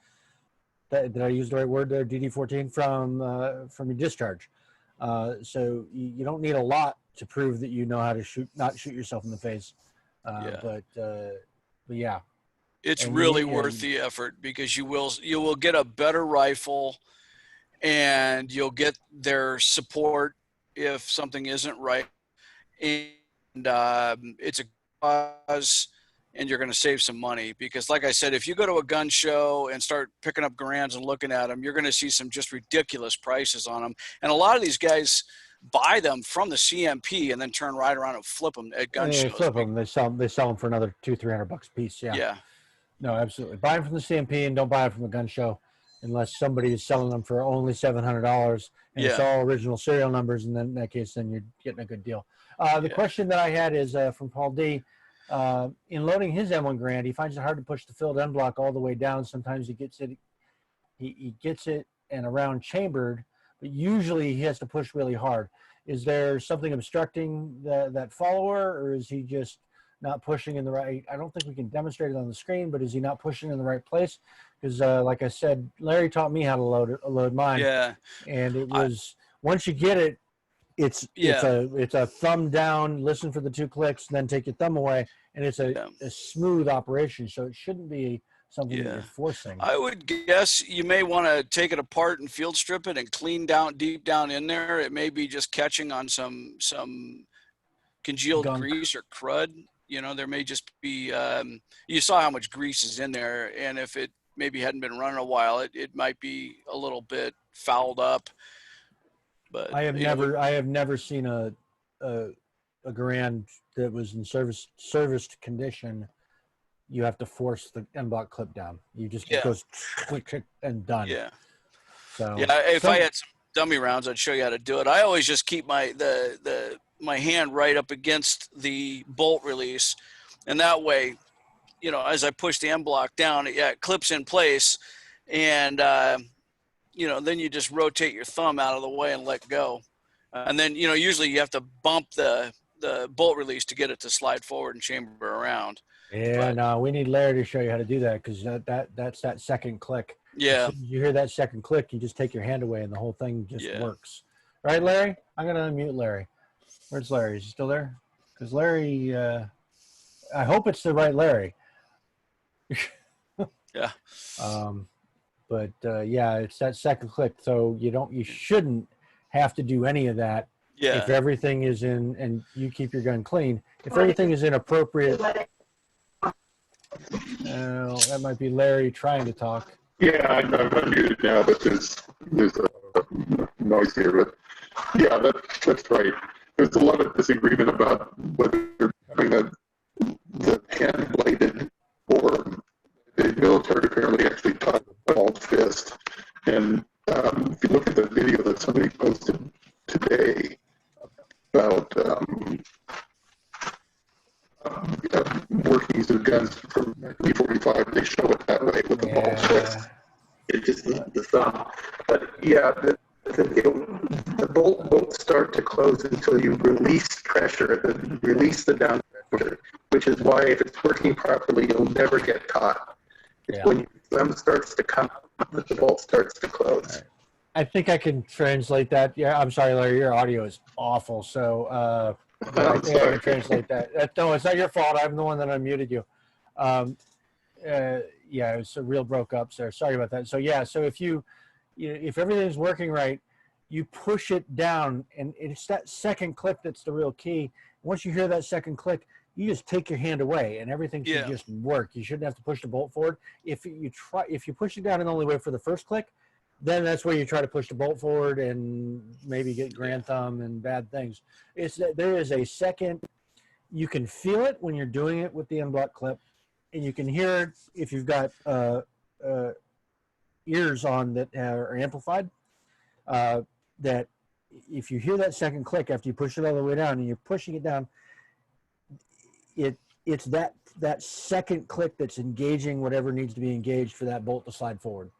Did I use the right word there? DD-14 from your discharge. So you don't need a lot to prove that you know how to not shoot yourself in the face. But yeah, it's really worth the effort, because you will get a better rifle, and you'll get their support if something isn't right, and it's a cause, and you're going to save some money. Because like I said, if you go to a gun show and start picking up Garands and looking at them, you're going to see some just ridiculous prices on them. And a lot of these guys buy them from the CMP and then turn right around and flip them at gun shows. Flip them. They sell them for another $200-300 a piece. Yeah. Yeah. No, absolutely. Buy them from the CMP, and don't buy them from the gun show unless somebody is selling them for only $700, and it's all original serial numbers. And then in that case, then you're getting a good deal. The question that I had is from Paul D. In loading his M1 Garand, he finds it hard to push the filled end block all the way down. Sometimes he gets it and around chambered, but usually he has to push really hard. Is there something obstructing that follower, or is he just not pushing in the right? I don't think we can demonstrate it on the screen, but is he not pushing in the right place? Because like I said, Larry taught me how to load mine. Yeah. And it was, once you get it, it's a thumb down, listen for the 2 clicks, and then take your thumb away, and it's a smooth operation. So it shouldn't be something that you're forcing. I would guess you may want to take it apart and field strip it and clean down deep down in there. It may be just catching on some congealed grease or crud. You know, there may just be you saw how much grease is in there, and if it maybe hadn't been running a while, it might be a little bit fouled up. But I have never seen a Garand that was in serviced condition. You have to force the end block clip down. You just it goes click, click, and done. Yeah. So if I had some dummy rounds, I'd show you how to do it. I always just keep my hand right up against the bolt release, and that way, you know, as I push the end block down, it clips in place, and you know, then you just rotate your thumb out of the way and let go, and then, you know, usually you have to bump the bolt release to get it to slide forward and chamber around. Yeah, no, we need Larry to show you how to do that, because that's that second click. Yeah. As soon as you hear that second click, you just take your hand away and the whole thing just works. Right, Larry? I'm going to unmute Larry. Where's Larry? Is he still there? Because Larry, I hope it's the right Larry. Yeah. But yeah, it's that second click. So you shouldn't have to do any of that. Yeah. If everything is in, and you keep your gun clean, if everything is in appropriate. That might be Larry trying to talk. Yeah, I'm unmuted now, but there's a noise here. But yeah, that's right. There's a lot of disagreement about whether having the hand-bladed or the military apparently actually taught a ball fist. And if you look at the video that somebody posted today about working copies of guns from 345, they show it that way with the bolt switch. It's just the thumb. But yeah, the bolt won't start to close until you release pressure, release the down pressure, which is why if it's working properly, you'll never get caught. It's when your thumb starts to come up that the bolt starts to close. I think I can translate that. Yeah, I'm sorry, Larry, your audio is awful. So I think I can translate that. No, it's not your fault. I'm the one that unmuted you. Yeah, it was a real broke up, sir. Sorry about that. So yeah, so if everything's working right, you push it down, and it's that second click that's the real key. Once you hear that second click, you just take your hand away, and everything should just work. You shouldn't have to push the bolt forward. If you push it down and only wait for the first click, then that's where you try to push the bolt forward and maybe get grand thumb and bad things. There is a second. You can feel it when you're doing it with the N-block clip, and you can hear it if you've got ears on that are amplified. That if you hear that second click after you push it all the way down and you're pushing it down, it's that second click that's engaging whatever needs to be engaged for that bolt to slide forward.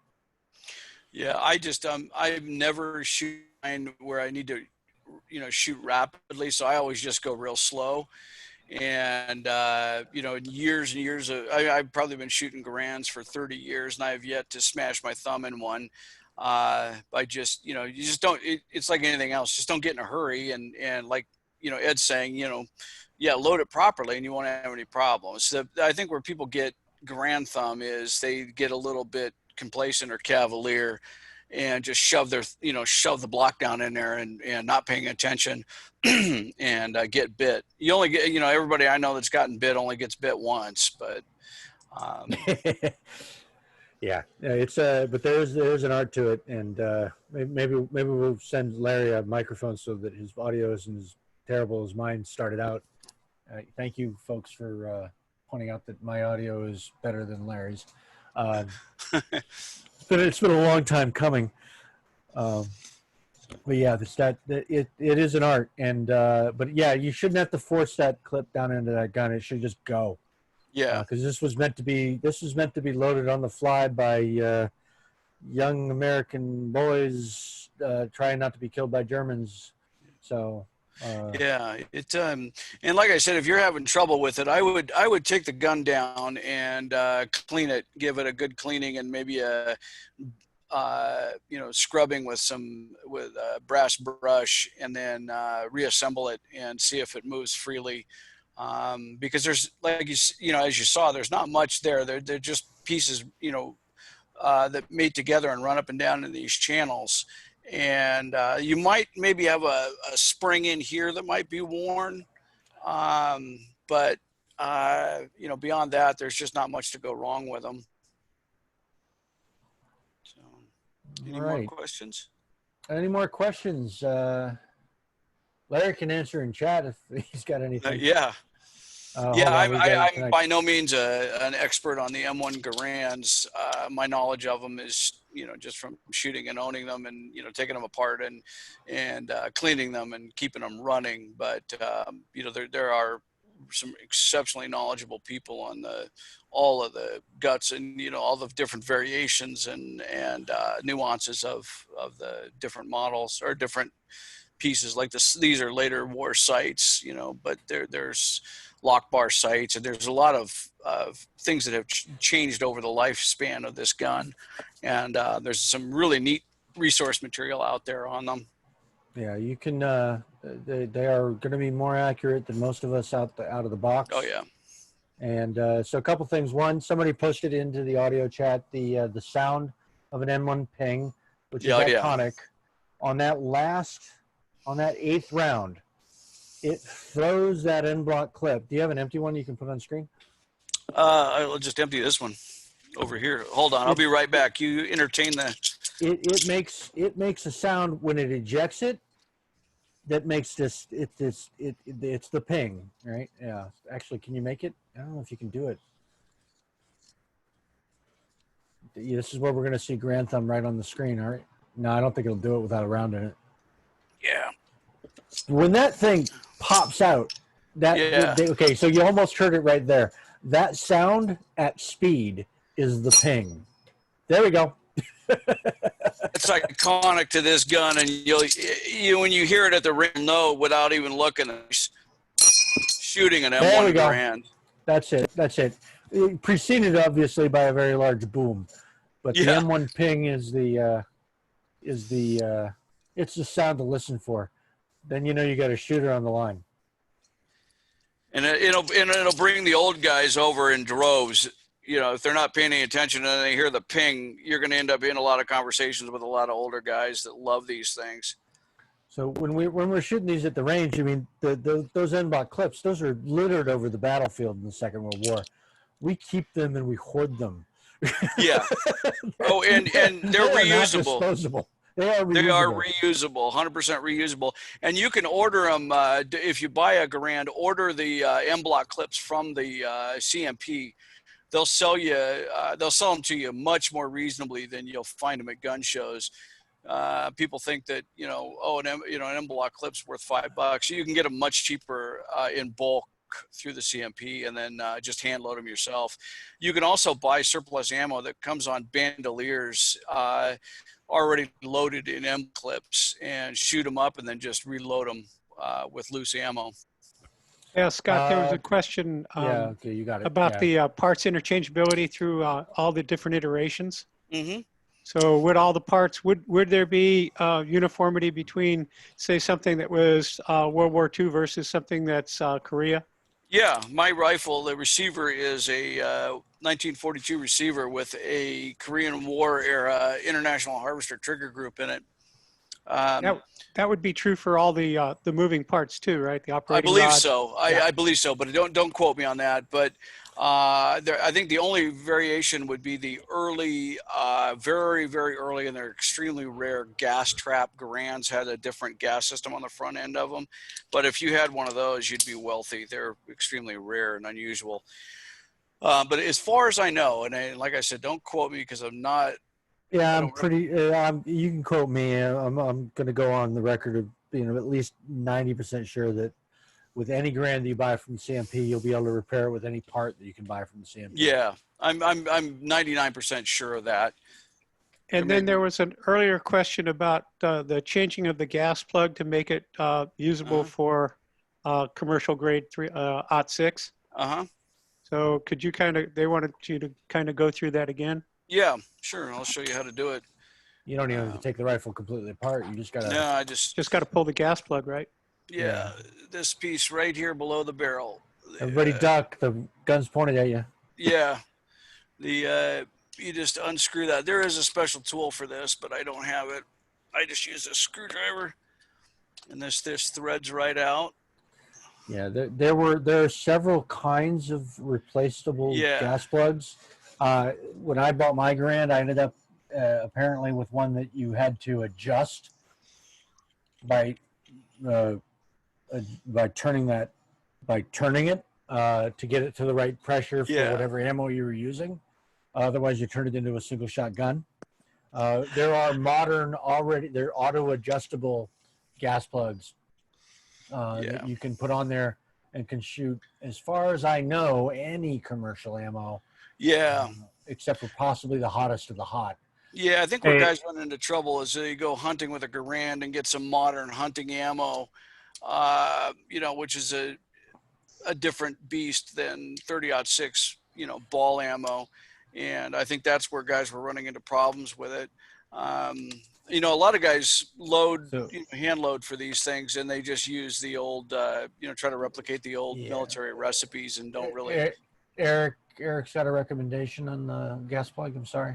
Yeah, I've never shoot where I need to, shoot rapidly. So I always just go real slow. And, in years and years I've probably been shooting Garands for 30 years and I have yet to smash my thumb in one. I just, you just don't, it's like anything else, just don't get in a hurry. And like, Ed's saying, load it properly and you won't have any problems. So I think where people get Garand thumb is they get a little bit complacent or cavalier and just shove the block down in there and not paying attention and get bit. You only get, everybody I know that's gotten bit only gets bit once, but yeah, it's but there's an art to it, and maybe we'll send Larry a microphone so that his audio isn't as terrible as mine started out. Thank you, folks, for pointing out that my audio is better than Larry's. It's been a long time coming, but yeah, it is an art, and but yeah, you shouldn't have to force that clip down into that gun. It should just go. Yeah, because this was meant to be loaded on the fly by young American boys trying not to be killed by Germans. So yeah, and like I said, if you're having trouble with it, I would take the gun down and clean it, give it a good cleaning, and maybe a scrubbing with a brass brush, and then reassemble it and see if it moves freely. Because there's, like as you saw, there's not much there. They're just pieces, that mate together and run up and down in these channels. And you might maybe have a spring in here that might be worn, but beyond that, there's just not much to go wrong with them. So, any more questions? Any more questions? Larry can answer in chat if he's got anything. I'm by no means an expert on the M1 Garands. My knowledge of them is, just from shooting and owning them and, taking them apart and cleaning them and keeping them running. But, there are some exceptionally knowledgeable people on all of the guts and, all the different variations and nuances of the different models or different pieces like this. These are later war sights, but there's lock bar sights, and there's a lot of things that have changed over the lifespan of this gun. And there's some really neat resource material out there on them. Yeah, you can, they are going to be more accurate than most of us out of the box. Oh yeah. And so a couple things. One, somebody posted into the audio chat the sound of an M1 ping, which is iconic. On that 8th round, it throws that N-block clip. Do you have an empty one you can put on screen? I'll just empty this one over here. Hold on, I'll be right back. You entertain that. It makes a sound when it ejects it. That makes it's the ping, right? Yeah. Actually, can you make it? I don't know if you can do it. This is where we're going to see Grand Thumb right on the screen, all right? No, I don't think it'll do it without a round in it. Yeah. When that thing pops out, okay, so you almost heard it right there. That sound at speed is the ping. There we go. It's iconic to this gun, and when you hear it at the ring, know without even looking, shooting an There we M1 go. Garand. That's it. That's it. Preceded obviously by a very large boom, but the Yeah. M1 ping is the it's the sound to listen for. Then you know you got a shooter on the line. And it'll bring the old guys over in droves. You know, if they're not paying any attention and they hear the ping, you're going to end up in a lot of conversations with a lot of older guys that love these things. So when we're shooting these at the range, I mean those en-bloc clips, those are littered over the battlefield in the Second World War. We keep them and we hoard them. Yeah. Oh, and they're reusable. Not disposable. They are reusable. They are reusable, 100% reusable. And you can order them, if you buy a Garand, order the M-block clips from the CMP. They'll sell them to you much more reasonably than you'll find them at gun shows. People think that, an M-block clip's worth $5. You can get them much cheaper in bulk through the CMP, and then just hand load them yourself. You can also buy surplus ammo that comes on bandoliers, already loaded in M clips, and shoot them up and then just reload them with loose ammo. Yeah, Scott, there was a question okay, you got it. about the parts interchangeability through all the different iterations. Mm-hmm. So would all the parts, would there be uniformity between, say, something that was World War II versus something that's Korea? Yeah, my rifle, the receiver is a 1942 receiver with a Korean War era International Harvester trigger group in it. That would be true for all the moving parts too, right? The operating I believe rod. so. I believe so, but don't quote me on that. But I think the only variation would be the early, very, very early, and they're extremely rare gas trap Garands had a different gas system on the front end of them. But if you had one of those, you'd be wealthy. They're extremely rare and unusual. But as far as I know, and like I said, don't quote me because I'm not. Yeah, I'm pretty. You can quote me. I'm going to go on the record of being at least 90% sure that with any Garand that you buy from CMP, you'll be able to repair it with any part that you can buy from the CMP. Yeah, I'm 99% sure of that. And then there was an earlier question about the changing of the gas plug to make it usable for commercial grade 3-06. So could you they wanted you to kind of go through that again? Yeah, sure. I'll show you how to do it. You don't even have to take the rifle completely apart. You just got to. No, I just got to pull the gas plug, right? Yeah, this piece right here below the barrel. Everybody duck. The gun's pointed at you. Yeah. You just unscrew that. There is a special tool for this, but I don't have it. I just use a screwdriver, and this threads right out. Yeah, there are several kinds of replaceable gas plugs. When I bought my Garand, I ended up apparently with one that you had to adjust by turning it to get it to the right pressure for whatever ammo you were using. Otherwise, you turn it into a single shot gun. There are they're auto adjustable gas plugs that you can put on there and can shoot, as far as I know, any commercial ammo. Yeah. Except for possibly the hottest of the hot. Yeah, I think where guys run into trouble is they go hunting with a Garand and get some modern hunting ammo, which is a different beast than 30-06, ball ammo. And I think that's where guys were running into problems with it. A lot of guys hand load for these things, and they just use the old, try to replicate the old military recipes and don't really. Eric's got a recommendation on the gas plug. I'm sorry,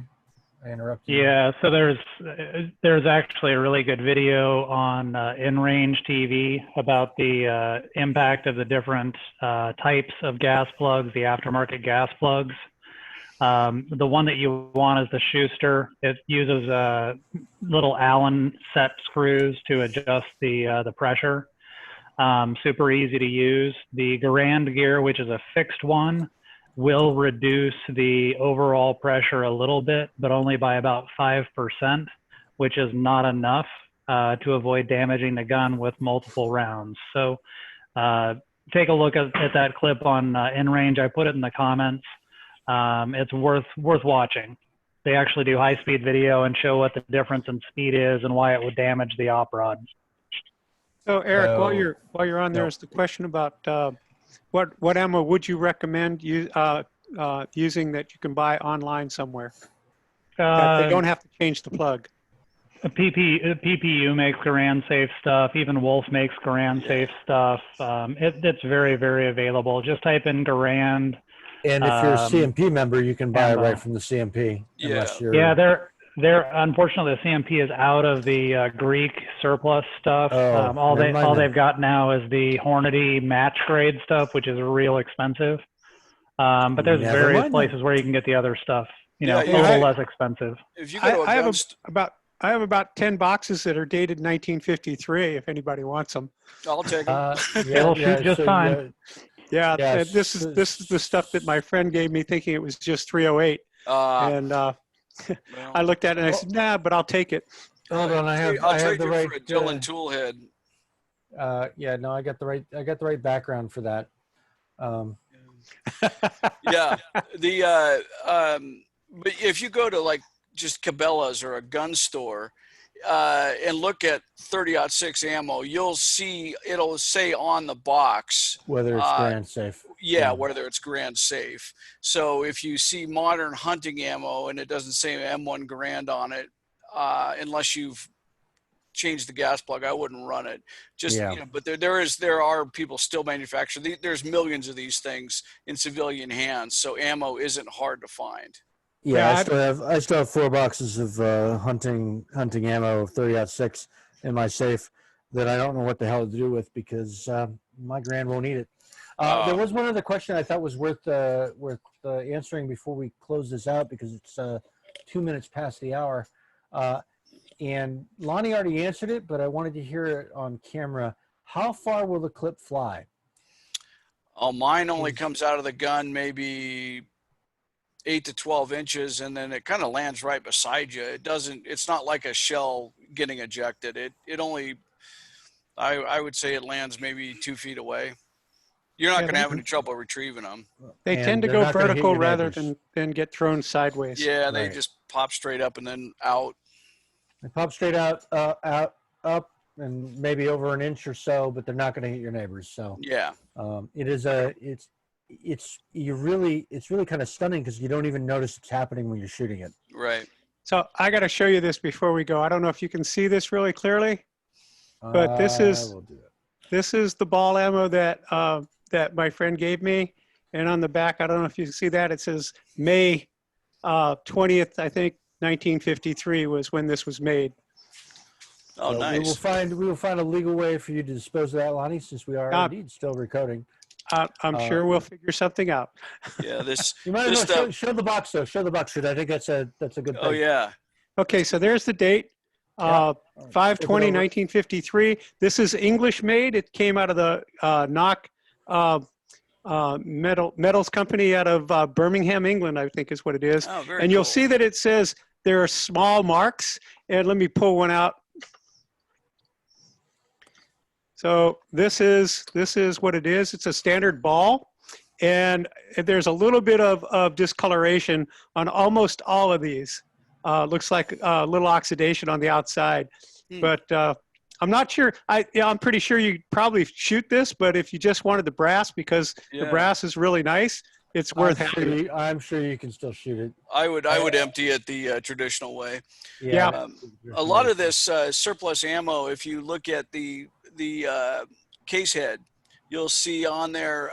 I interrupted you. Yeah, so there's actually a really good video on InRange TV about the impact of the different types of gas plugs, the aftermarket gas plugs. The one that you want is the Schuster. It uses little Allen set screws to adjust the pressure. Super easy to use. The Garand gear, which is a fixed one, will reduce the overall pressure a little bit, but only by about 5%, which is not enough to avoid damaging the gun with multiple rounds. So take a look at that clip on InRange. I put it in the comments. It's worth watching. They actually do high-speed video and show what the difference in speed is and why it would damage the op rod. So Eric, while you're on there is the question about what ammo would you recommend using that you can buy online somewhere? That they don't have to change the plug. PPU makes Garand safe stuff. Even Wolf makes Garand safe stuff. It's very, very available. Just type in Garand. And if you're a CMP member, you can buy it right from the CMP. Yeah, they're unfortunately the CMP is out of the Greek surplus stuff. All they've got now is the Hornady match grade stuff, which is real expensive. But there's various places where you can get the other stuff. A little less expensive. If you go to I have about 10 boxes that are dated 1953. If anybody wants them, I'll take them. It'll shoot just fine. This is the stuff that my friend gave me, thinking it was just 308. And I looked at it and I said, "Nah, but I'll take it." Hold on, I have the right for a Dylan Toolhead. I got the right background for that. But if you go to like just Cabela's or a gun store and look at 30-06 ammo, you'll see it'll say on the box whether it's Garand safe. Whether it's Garand safe. So if you see modern hunting ammo and it doesn't say M1 Garand on it, unless you've changed the gas plug, I wouldn't run it. But there are people still manufacturing. There's millions of these things in civilian hands, so ammo isn't hard to find. I still have 4 boxes of hunting ammo of 30-06 in my safe that I don't know what the hell to do with because my Garand won't eat it. There was one other question I thought was worth answering before we close this out because it's 2 minutes past the hour. And Lonnie already answered it, but I wanted to hear it on camera. How far will the clip fly? Oh, mine only comes out of the gun maybe 8 to 12 inches, and then it kind of lands right beside you. It's not like a shell getting ejected. It only, I would say it lands maybe 2 feet away. You're not going to have any trouble retrieving them. They tend to go vertical rather than get thrown sideways. Yeah, they just pop straight up and then out. They pop straight out, up, and maybe over an inch or so, but they're not going to hit your neighbors. So it's really kind of stunning because you don't even notice it's happening when you're shooting it. Right. So I got to show you this before we go. I don't know if you can see this really clearly, but this is the ball ammo that my friend gave me, and on the back, I don't know if you can see that, it says May 20th, I think 1953 was when this was made. Oh, so nice. We will find a legal way for you to dispose of that, Lonnie, since we are indeed still recording. I'm sure we'll figure something out. Yeah, you might as well show the box though. Show the box. I think that's a good thing. Oh yeah. Okay, so there's the date. 5/20/1953. This is English made. It came out of the Knock metals company out of Birmingham, England, I think is what it is. Oh, very and you'll cool. see that it says there are small marks. And let me pull one out. So this is what it is. It's a standard ball, and there's a little bit of discoloration on almost all of these. Looks like a little oxidation on the outside, but I'm not sure. I'm pretty sure you probably shoot this, but if you just wanted the brass, because the brass is really nice, it's worth having. I'm sure you can still shoot it. I would empty it the traditional way. Yeah. A lot of this surplus ammo, if you look at the case head, you'll see on there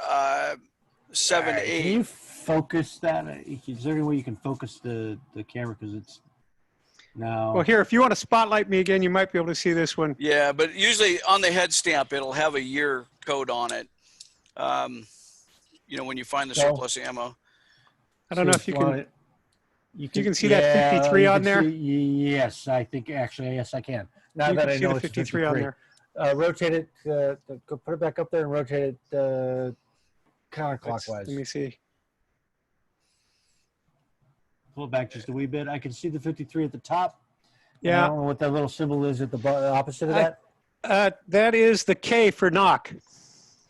7, 8. Can you focus that? Is there any way you can focus the camera? Because it's no. Well, here, if you want to spotlight me again, you might be able to see this one. Yeah, but usually on the head stamp, it'll have a year code on it. When you find the surplus ammo. I don't know if you can. You can see that 53 on there. Yes, I think actually, yes, I can. Now that I know it's 53 on there. Rotate it. Put it back up there and rotate it counterclockwise. Let me see. Pull it back just a wee bit. I can see the 53 at the top. Yeah. I don't know what that little symbol is at the opposite of that. That is the K for knock.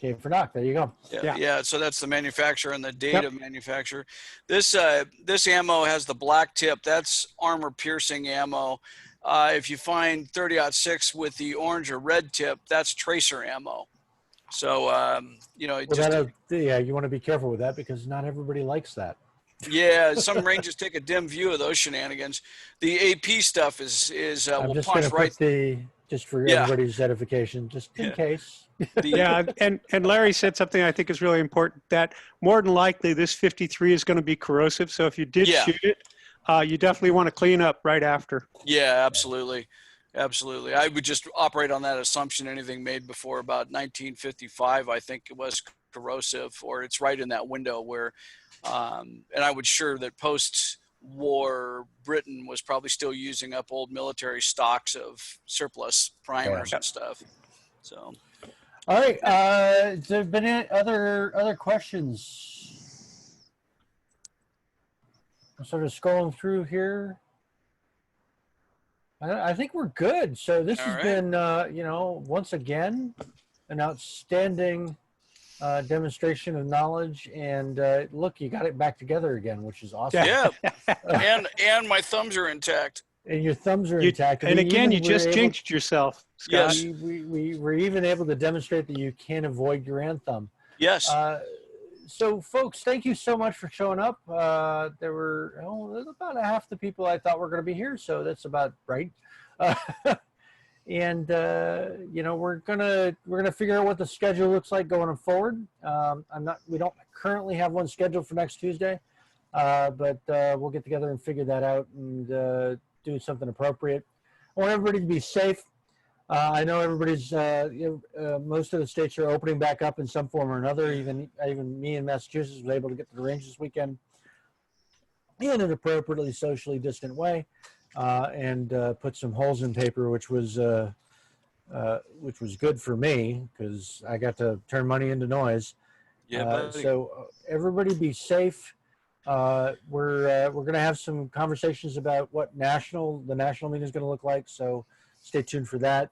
K for knock. There you go. Yeah. So that's the manufacturer and the date of manufacturer. This ammo has the black tip. That's armor piercing ammo. If you find 30-06 with the orange or red tip, that's tracer ammo. So you know, you want to be careful with that because not everybody likes that. Yeah, some ranges take a dim view of those shenanigans. The AP stuff is I'm will just punch gonna right. put just for everybody's edification, just in case. And Larry said something I think is really important, that more than likely this 53 is going to be corrosive. So if you did shoot it, you definitely want to clean up right after. Yeah, absolutely. Absolutely. I would just operate on that assumption. Anything made before about 1955, I think it was corrosive, or it's right in that window where, and I would sure that post-war Britain was probably still using up old military stocks of surplus primers and stuff. So, all right. Has there been any other questions? I'm sort of scrolling through here. I think we're good. So this has been, once again, an outstanding demonstration of knowledge. And look, you got it back together again, which is awesome. Yeah, and my thumbs are intact. And your thumbs are intact. And again, you just jinxed yourself, Scott. Yes. We were even able to demonstrate that you can't avoid your hand thumb. Yes. So, folks, thank you so much for showing up. There's about half the people I thought were going to be here, so that's about right. And we're gonna figure out what the schedule looks like going forward. We don't currently have one scheduled for next Tuesday, but we'll get together and figure that out and do something appropriate. I want everybody to be safe. I know everybody's, most of the states are opening back up in some form or another. Even me in Massachusetts was able to get to the range this weekend in an appropriately socially distant way, and put some holes in paper, which was good for me because I got to turn money into noise. Yeah. So everybody be safe. We're going to have some conversations about what the national meeting is going to look like. So stay tuned for that.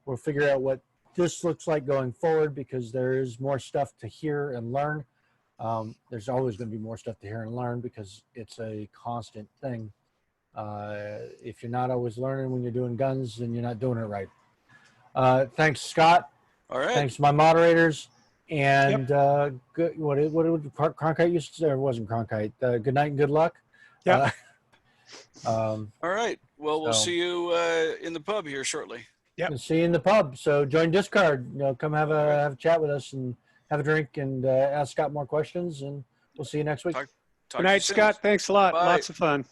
We'll figure out what this looks like going forward because there is more stuff to hear and learn. There's always going to be more stuff to hear and learn because it's a constant thing. If you're not always learning when you're doing guns, then you're not doing it right. Thanks, Scott. All right. Thanks, my moderators. And good. What did Cronkite used to say? Or it wasn't Cronkite. Good night and good luck. Yeah. All right. Well, we'll see you in the pub here shortly. Yeah. See you in the pub. So join Discard. Come have a chat with us and have a drink and ask Scott more questions. And we'll see you next week. Talk Good night, Scott. Thanks a lot. Bye. Lots of fun.